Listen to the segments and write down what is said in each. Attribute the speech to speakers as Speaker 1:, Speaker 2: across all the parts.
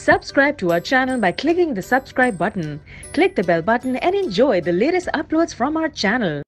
Speaker 1: Subscribe to our channel by clicking the subscribe button. Click the bell button and enjoy the latest uploads from our channel.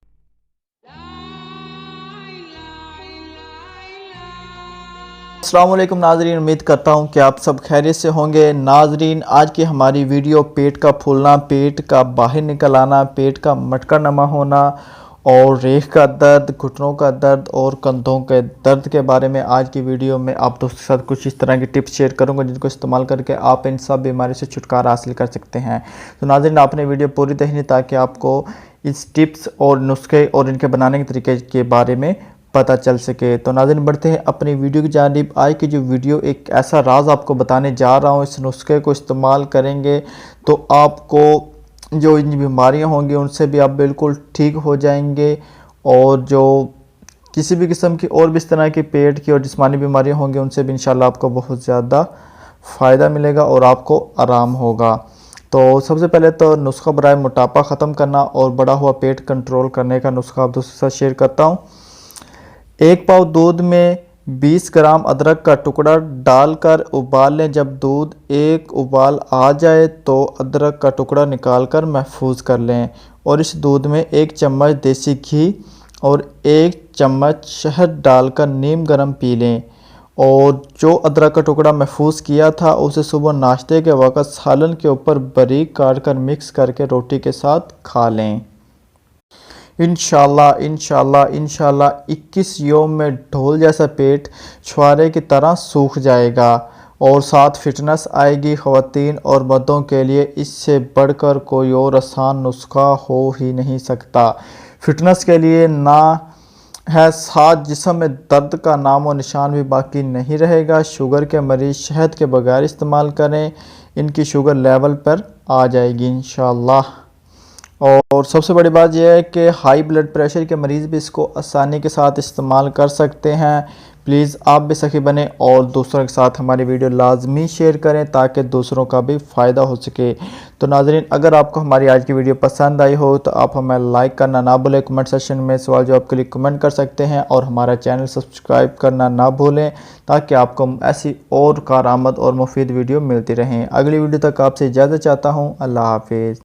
Speaker 2: अस्सलाम वालेकुम नाजरीन, उम्मीद करता हूँ कि आप सब खैरियत से होंगे। नाजरीन, आज की हमारी वीडियो पेट का फूलना, पेट का बाहर निकल आना, पेट का मटका नमा होना और रेख का दर्द, घुटनों का दर्द और कंधों के दर्द के बारे में आज की वीडियो में आप दोस्तों के साथ कुछ इस तरह की टिप्स शेयर करूंगा जिनको इस्तेमाल करके आप इन सब बीमारी से छुटकारा हासिल कर सकते हैं। तो नाज़रीन, आपने वीडियो पूरी देखनी ताकि आपको इस टिप्स और नुस्खे और इनके बनाने के तरीके के बारे में पता चल सके। तो नाज़रीन, बढ़ते हैं अपनी वीडियो की जानिब। आज की जो वीडियो एक ऐसा राज आपको बताने जा रहा हूँ, इस नुस्खे को इस्तेमाल करेंगे तो आपको जो इन बीमारियां होंगी उनसे भी आप बिल्कुल ठीक हो जाएंगे और जो किसी भी किस्म की और भी इस तरह की पेट की और जिस्मानी बीमारियां होंगी उनसे भी इंशाल्लाह आपको बहुत ज़्यादा फ़ायदा मिलेगा और आपको आराम होगा। तो सबसे पहले तो नुस्खा बराए मोटापा ख़त्म करना और बढ़ा हुआ पेट कंट्रोल करने का नुस्खा आप दोस्तों के साथ शेयर करता हूँ। 1 पाव दूध में 20 ग्राम अदरक का टुकड़ा डालकर उबाल लें। जब दूध एक उबाल आ जाए तो अदरक का टुकड़ा निकालकर महफूज कर लें और इस दूध में 1 चम्मच देसी घी और 1 चम्मच शहद डालकर नीम गर्म पी लें। और जो अदरक का टुकड़ा महफूज किया था उसे सुबह नाश्ते के वक़्त सालन के ऊपर बारीक काट कर मिक्स करके रोटी के साथ खा लें। इंशाल्लाह 21 यौम में ढोल जैसा पेट छुआरे की तरह सूख जाएगा और साथ फिटनेस आएगी। ख़वातीन और मर्दों के लिए इससे बढ़कर कोई और आसान नुस्खा हो ही नहीं सकता। फिटनेस के लिए ना है, साथ जिस्म में दर्द का नामो निशान भी बाकी नहीं रहेगा। शुगर के मरीज़ शहद के बगैर इस्तेमाल करें, इनकी शुगर लेवल पर आ जाएगी इंशाल्लाह। और सबसे बड़ी बात यह है कि हाई ब्लड प्रेशर के मरीज़ भी इसको आसानी के साथ इस्तेमाल कर सकते हैं। प्लीज़ आप भी सखी बने और दूसरों के साथ हमारी वीडियो लाजमी शेयर करें ताकि दूसरों का भी फ़ायदा हो सके। तो नाज़रीन, अगर आपको हमारी आज की वीडियो पसंद आई हो तो आप हमें लाइक करना ना भूलें, कमेंट सेक्शन में सवाल जवाब के लिए कमेंट कर सकते हैं और हमारा चैनल सब्सक्राइब करना ना भूलें ताकि आपको ऐसी और कारआमद और मुफीद वीडियो मिलती रहें। अगली वीडियो तक आपसे इजाज़त चाहता हूँ। अल्लाह हाफिज़।